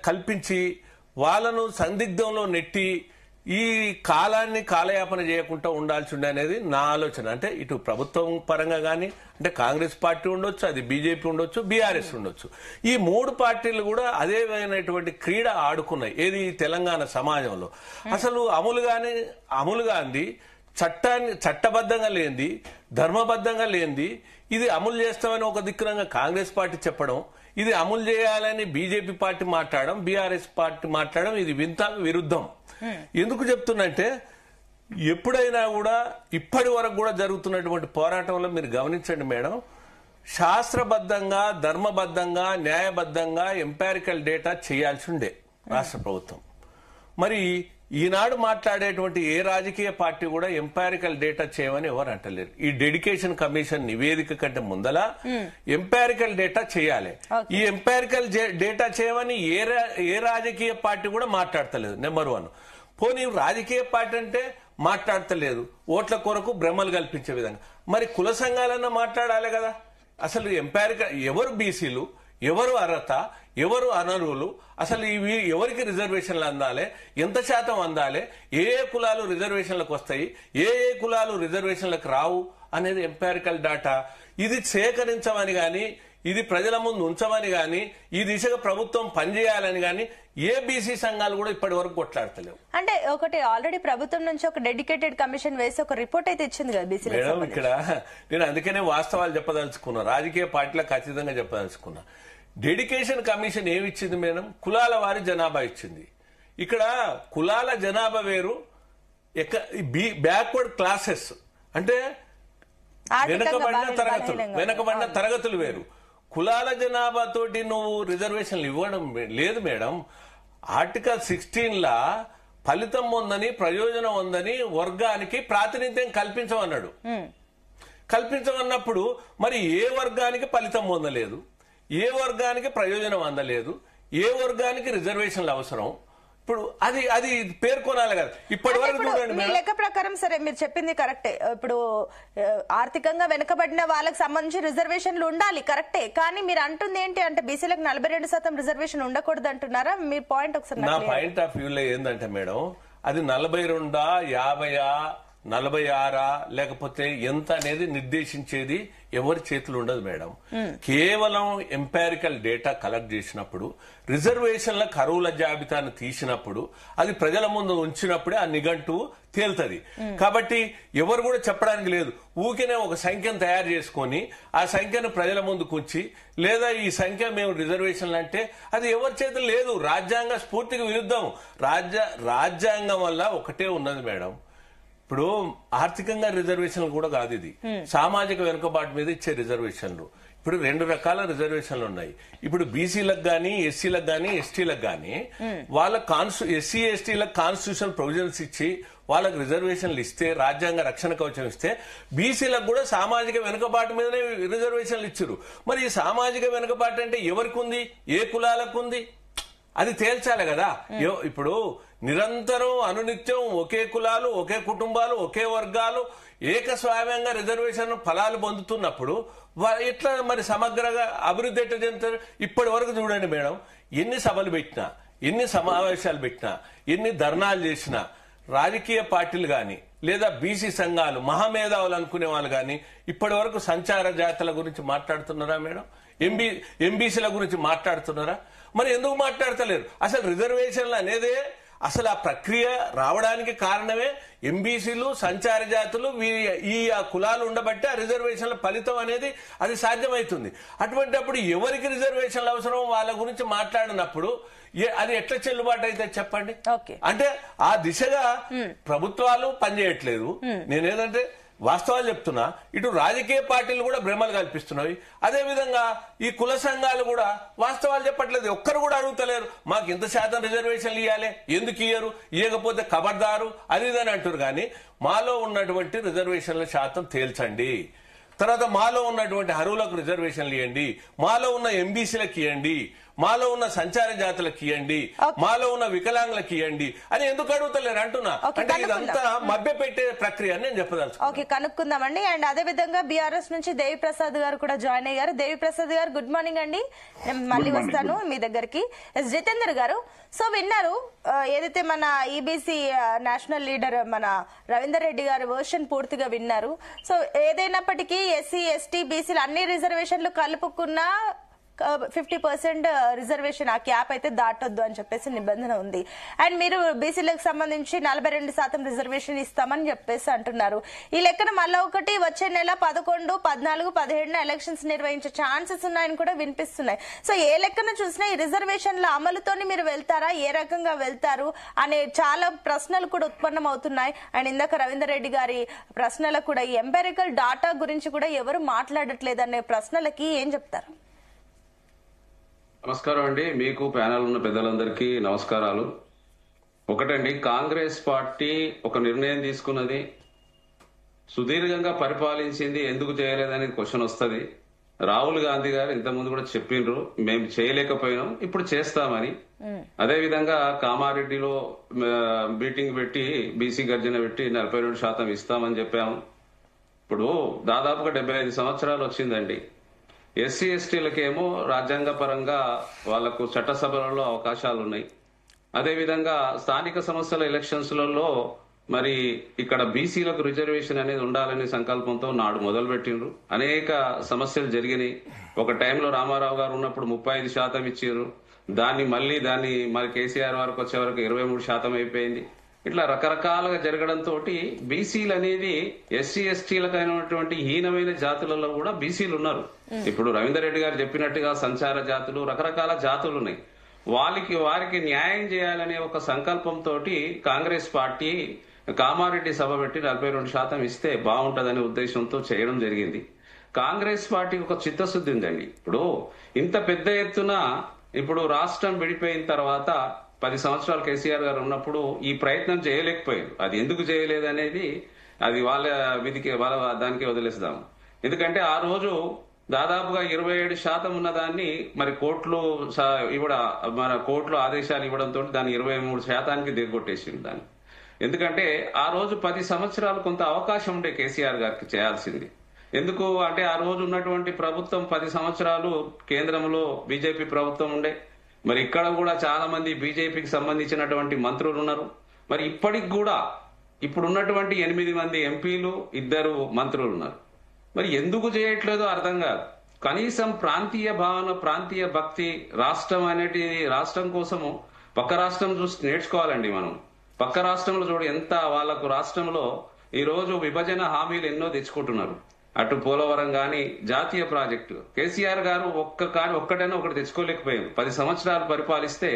కల్పించి వాళ్ళను సందిగ్ధంలో నెట్టి ఈ కాలాన్ని కాలయాపన చేయకుండా ఉండాల్సి ఉండే అనేది నా ఆలోచన. అంటే ఇటు ప్రభుత్వం పరంగా కానీ అంటే కాంగ్రెస్ పార్టీ ఉండొచ్చు, అది బీజేపీ ఉండొచ్చు, బీఆర్ఎస్ ఉండొచ్చు. ఈ మూడు పార్టీలు కూడా అదేమైనటువంటి క్రీడ ఆడుకున్నాయి. ఏది తెలంగాణ సమాజంలో అసలు అమలు గాంధీ చట్టబద్ధంగా లేనిది, ధర్మబద్ధంగా లేనిది ఇది అమలు చేస్తామని ఒక దిక్కునంగా కాంగ్రెస్ పార్టీ చెప్పడం, ఇది అమలు చేయాలని బీజేపీ పార్టీ మాట్లాడడం, బీఆర్ఎస్ పార్టీ మాట్లాడడం, ఇది వింత విరుద్ధం. ఎందుకు చెప్తున్నంటే ఎప్పుడైనా కూడా ఇప్పటి వరకు కూడా జరుగుతున్నటువంటి పోరాటంలో మీరు గమనించండి మేడం, శాస్త్రబద్ధంగా, ధర్మబద్ధంగా, న్యాయబద్ధంగా ఎంపారికల్ డేటా చేయాల్సి ఉండే రాష్ట్ర ప్రభుత్వం. మరి ఈనాడు మాట్లాడేటువంటి ఏ రాజకీయ పార్టీ కూడా ఎంపారికల్ డేటా చేయమని ఎవరు అంటలేరు. ఈ డెడికేషన్ కమిషన్ నివేదిక కంటే ముందల ఎంపారికల్ డేటా చేయాలి. ఈ ఎంపారికల్ డేటా చేయమని ఏ రాజకీయ పార్టీ కూడా మాట్లాడతలేదు. నెంబర్ 1. పోనీ రాజకీయ పార్టీ అంటే మాట్లాడతలేదు, ఓట్ల కొరకు భ్రమలు కల్పించే విధంగా. మరి కుల సంఘాలన్నా మాట్లాడాలి కదా. అసలు ఎంపారికల్ ఎవరు బీసీలు, ఎవరు అర్హత, ఎవరు అనర్హులు, అసలు ఇవి ఎవరికి రిజర్వేషన్లు అందాలి, ఎంత శాతం అందాలి, ఏ కులాలు రిజర్వేషన్లకు వస్తాయి, ఏ కులాలు రిజర్వేషన్లకు రావు అనేది ఎంపారికల్ డాటా. ఇది సేకరించమని గాని, ఇది ప్రజల ముందు ఉంచమని గాని, ఈ దిశగా ప్రభుత్వం పనిచేయాలని గాని ఏ బీసీ సంఘాలు కూడా ఇప్పటి వరకు కొట్లాడతలేవు. అంటే ఒకటి ఆల్రెడీ ప్రభుత్వం నుంచి ఒక డెడికేటెడ్ కమిషన్ వేసి ఒక రిపోర్ట్ అయితే ఇచ్చింది కదా బీసీ. మేడం ఇక్కడ నేను అందుకనే వాస్తవాలు చెప్పదలుచుకున్నా, రాజకీయ పార్టీలకు ఖచ్చితంగా చెప్పదలుచుకున్నా. డెడికేషన్ కమిషన్ ఏమిచ్చింది మేడం? కులాల వారి జనాభా ఇచ్చింది. ఇక్కడ కులాల జనాభా వేరు, బ్యాక్వర్డ్ క్లాసెస్ అంటే వెనకబడిన తరగతులు వేరు. కులాల జనాభా తోటి నువ్వు రిజర్వేషన్లు ఇవ్వడం లేదు మేడం. ఆర్టికల్ 16 ఫలితం ఉందని, ప్రయోజనం ఉందని వర్గానికి ప్రాతినిధ్యం కల్పించమన్నాడు. కల్పించమన్నప్పుడు మరి ఏ వర్గానికి ఫలితం పొందలేదు, ఏ వర్గానికి ప్రయోజనం అందలేదు, ఏ వర్గానికి రిజర్వేషన్లు అవసరం, ఇప్పుడు అది పేర్కొనాలి కదా. ఇప్పటి వరకు చూడండి మీ లెక్క ప్రకారం సరే మీరు చెప్పింది కరెక్టే. ఇప్పుడు ఆర్థికంగా వెనుకబడిన వాళ్ళకి సంబంధించి రిజర్వేషన్లు ఉండాలి కరెక్టే, కానీ మీరు అంటుంది ఏంటి అంటే బీసీలకు 42% రిజర్వేషన్ ఉండకూడదు అంటున్నారా? మీ పాయింట్ ఒకసారి. నా పాయింట్ ఆఫ్ వ్యూలో ఏంటంటే మేడం, అది 42, 50, 46 లేకపోతే ఎంత అనేది నిర్దేశించేది ఎవరి చేతులు ఉండదు మేడం. కేవలం ఎంపారికల్ డేటా కలెక్ట్ చేసినప్పుడు, రిజర్వేషన్ల కరువుల జాబితాను తీసినప్పుడు, అది ప్రజల ముందు ఉంచినప్పుడే ఆ నిఘంటువు తేలుతుంది. కాబట్టి ఎవరు కూడా చెప్పడానికి లేదు. ఊరికే ఒక సంఖ్యను తయారు చేసుకొని ఆ సంఖ్యను ప్రజల ముందుకు ఉంచి, లేదా ఈ సంఖ్య మేము రిజర్వేషన్లు అంటే అది ఎవరి చేతులు లేదు. రాజ్యాంగ స్ఫూర్తికి విరుద్ధం. రాజ్యాంగం వల్ల ఒకటే ఉన్నది మేడం, ఇప్పుడు ఆర్థికంగా రిజర్వేషన్లు కూడా కాదు, ఇది సామాజిక వెనుకబాటు మీద ఇచ్చే రిజర్వేషన్లు. ఇప్పుడు 2 రకాల రిజర్వేషన్లు ఉన్నాయి. ఇప్పుడు బీసీలకు గానీ, ఎస్సీలకు గానీ, ఎస్టీలకు గానీ వాళ్ళ ఎస్సీ ఎస్టీలకు కాన్స్టిట్యూషన్ ప్రొవిజన్స్ ఇచ్చి వాళ్ళకి రిజర్వేషన్లు ఇస్తే, రాజ్యాంగ రక్షణ కవచం ఇస్తే, బీసీలకు కూడా సామాజిక వెనుకబాటు మీదనే రిజర్వేషన్లు ఇచ్చారు. మరి ఈ సామాజిక వెనుకబాటు అంటే ఎవరికి ఉంది, ఏ కులాలకు ఉంది, అది తేల్చాలి కదా. ఇప్పుడు నిరంతరం అనునిత్యం ఒకే కులాలు, ఒకే కుటుంబాలు, ఒకే వర్గాలు ఏకస్వామ్యంగా రిజర్వేషన్ ఫలాలు పొందుతున్నప్పుడు ఎట్లా మరి సమగ్రంగా అభివృద్ధి ఎట్లా చెందుతారు? ఇప్పటి వరకు చూడండి మేడం, ఎన్ని సభలు పెట్టినా, ఎన్ని సమావేశాలు పెట్టినా, ఎన్ని ధర్నాలు చేసినా, రాజకీయ పార్టీలు గాని లేదా బీసీ సంఘాలు, మహామేధావులు అనుకునే వాళ్ళు గాని ఇప్పటి వరకు సంచార జాతుల గురించి మాట్లాడుతున్నారా మేడం? ఎంబీసీల గురించి మాట్లాడుతున్నారా? మరి ఎందుకు మాట్లాడతలేరు? అసలు రిజర్వేషన్లు అనేదే అసలు ఆ ప్రక్రియ రావడానికి కారణమే ఎంబీసీలు, సంచార జాతులు, ఈ కులాలు ఉండబట్టి ఆ రిజర్వేషన్ల ఫలితం అనేది అది సాధ్యమవుతుంది. అటువంటిప్పుడు ఎవరికి రిజర్వేషన్లు అవసరం వాళ్ళ గురించి మాట్లాడినప్పుడు అది ఎట్లా చెల్లుబాటు అయితే చెప్పండి. అంటే ఆ దిశగా ప్రభుత్వాలు పనిచేయట్లేదు. నేనేదంటే వాస్తవాలు చెప్తున్నా. ఇటు రాజకీయ పార్టీలు కూడా భ్రమలు కల్పిస్తున్నాయి. అదే విధంగా ఈ కుల సంఘాలు కూడా వాస్తవాలు చెప్పట్లేదు. ఒక్కరు కూడా అడుగుతలేరు మాకు ఇంత శాతం రిజర్వేషన్లు ఇవ్వాలి, ఎందుకు ఇయ్యరు, ఇవ్వకపోతే ఖబర్దారు అది ఇదని అంటారు. కానీ మాలో ఉన్నటువంటి రిజర్వేషన్ల శాతం తేల్చండి, తర్వాత మాలో ఉన్నటువంటి అర్హులకు రిజర్వేషన్లు ఇవ్వండి, మాలో ఉన్న ఎంబీసీలకు ఇవ్వండి, మాలో ఉన్న సంచార జాతులకు ఇవ్వండి, మాలో ఉన్న వికలాంగులకు ఇవ్వండి అని ఎందుకు అడుగుతలేరు అంటున్నా. అంటే ఇదంతా మభ్య పెట్టే ప్రక్రియ అని నేను చెప్పదలుచుకున్నాను. ఓకే, కనుక్కుందామండి. అండ్ అదే విధంగా బీఆర్ఎస్ నుంచి దేవి ప్రసాద్ గారు కూడా జాయిన్ అయ్యారు. దేవి ప్రసాద్ గారు గుడ్ మార్నింగ్ అండి. నేను మళ్ళీ వస్తాను మీ దగ్గరికి. జితేందర్ గారు, సో విన్నారు ఏదైతే మన ఈబీసీ నేషనల్ లీడర్ మన రవీందర్ రెడ్డి గారి వర్షన్ పూర్తిగా విన్నారు. సో ఏదైనప్పటికీ ఎస్సీ ఎస్టీ బీసీలు అన్ని రిజర్వేషన్లు కలుపుకున్నా 50% రిజర్వేషన్ ఆ క్యాప్ అయితే దాటొద్దు అని చెప్పేసి నిబంధన ఉంది. అండ్ మీరు బీసీలకు సంబంధించి 42% రిజర్వేషన్ ఇస్తామని చెప్పేసి అంటున్నారు. ఈ లెక్కన మళ్ళీ ఒకటి వచ్చే నెల 11, 14, 17 ఎలక్షన్స్ నిర్వహించే ఛాన్సెస్ ఉన్నాయని కూడా వినిపిస్తున్నాయి. సో ఏ లెక్కన చూసినా ఈ రిజర్వేషన్ల అమలుతోని మీరు వెళ్తారా, ఏ రకంగా వెళ్తారు అనే చాలా ప్రశ్నలు కూడా ఉత్పన్నం అవుతున్నాయి. అండ్ ఇందాక రవీందర్ రెడ్డి గారి ప్రశ్నలకు కూడా ఈ ఎంపెరికల్ డాటా గురించి కూడా ఎవరు మాట్లాడట్లేదు అనే ప్రశ్నలకి ఏం చెప్తారు? నమస్కారం అండి, మీకు ప్యానల్ ఉన్న పెద్దలందరికీ నమస్కారాలు. ఒకటండి, కాంగ్రెస్ పార్టీ ఒక నిర్ణయం తీసుకున్నది, సుదీర్ఘంగా పరిపాలించింది, ఎందుకు చేయలేదని క్వశ్చన్ వస్తుంది. రాహుల్ గాంధీ గారు ఇంతకుముందు కూడా చెప్పిండ్రు, మేము చేయలేకపోయినాం, ఇప్పుడు చేస్తామని. అదేవిధంగా కామారెడ్డిలో మీటింగ్ పెట్టి బీసీ గర్జన పెట్టి 42% ఇస్తామని చెప్పాము. ఇప్పుడు దాదాపుగా 75 సంవత్సరాలు వచ్చిందండి. ఎస్సీ ఎస్టీలకేమో రాజ్యాంగ పరంగా వాళ్లకు చట్టసభలలో అవకాశాలు ఉన్నాయి. అదేవిధంగా స్థానిక సంస్థల ఎలక్షన్స్లలో మరి ఇక్కడ బీసీలకు రిజర్వేషన్ అనేది ఉండాలనే సంకల్పంతో నాడు మొదలుపెట్టిండ్రు. అనేక సమస్యలు జరిగినాయి. ఒక టైంలో రామారావు గారు ఉన్నప్పుడు 35% ఇచ్చారు. దాన్ని మరి కేసీఆర్ వరకు వచ్చే వరకు 23% అయిపోయింది. ఇట్లా రకరకాలుగా జరగడంతో బీసీలు అనేది ఎస్సీ ఎస్టీలకు అయినటువంటి హీనమైన జాతులలో కూడా బీసీలు ఉన్నారు. ఇప్పుడు రవీందర్ రెడ్డి గారు చెప్పినట్టుగా సంచార జాతులు, రకరకాల జాతులు ఉన్నాయి. వారికి న్యాయం చేయాలనే ఒక సంకల్పంతో కాంగ్రెస్ పార్టీ కామారెడ్డి సభ పెట్టి 42% ఇస్తే బాగుంటదనే ఉద్దేశంతో చేయడం జరిగింది. కాంగ్రెస్ పార్టీకి ఒక చిత్తశుద్ధి ఉందండి. ఇప్పుడు ఇంత పెద్ద ఎత్తున ఇప్పుడు రాష్ట్రం విడిపోయిన తర్వాత 10 సంవత్సరాలు కేసీఆర్ గారు ఉన్నప్పుడు ఈ ప్రయత్నం చేయలేకపోయారు. అది ఎందుకు చేయలేదనేది అది వాళ్ళ విధికి దానికి వదిలేస్తాము. ఎందుకంటే ఆ రోజు దాదాపుగా 27% ఉన్నదాన్ని మరి కోర్టులో ఆదేశాలు ఇవ్వడంతో దాన్ని 23%కి దిగొట్టేసింది దాన్ని. ఎందుకంటే ఆ రోజు 10 సంవత్సరాలు కొంత అవకాశం ఉండే కేసీఆర్ గారికి చేయాల్సింది. ఎందుకు అంటే ఆ రోజు ఉన్నటువంటి ప్రభుత్వం 10 సంవత్సరాలు కేంద్రంలో బీజేపీ ప్రభుత్వం ఉండే. మరి ఇక్కడ కూడా చాలా మంది బీజేపీకి సంబంధించినటువంటి మంత్రులు ఉన్నారు. మరి ఇప్పటికి కూడా ఇప్పుడున్నటువంటి 8 మంది ఎంపీలు, 2 మంత్రులు ఉన్నారు. మరి ఎందుకు చేయట్లేదో అర్థం కాదు. కనీసం ప్రాంతీయ భావన, ప్రాంతీయ భక్తి, రాష్ట్రం కోసము పక్క రాష్ట్రం చూసి నేర్చుకోవాలండి. మనం పక్క రాష్ట్రంలో చూడు ఎంత వాళ్ళకు రాష్ట్రంలో ఈ రోజు విభజన హామీలు ఎన్నో తెచ్చుకుంటున్నారు. అటు పోలవరం గాని జాతీయ ప్రాజెక్టు కేసీఆర్ గారు ఒక్కటైనా ఒకటి తెచ్చుకోలేకపోయారు. 10 సంవత్సరాలు పరిపాలిస్తే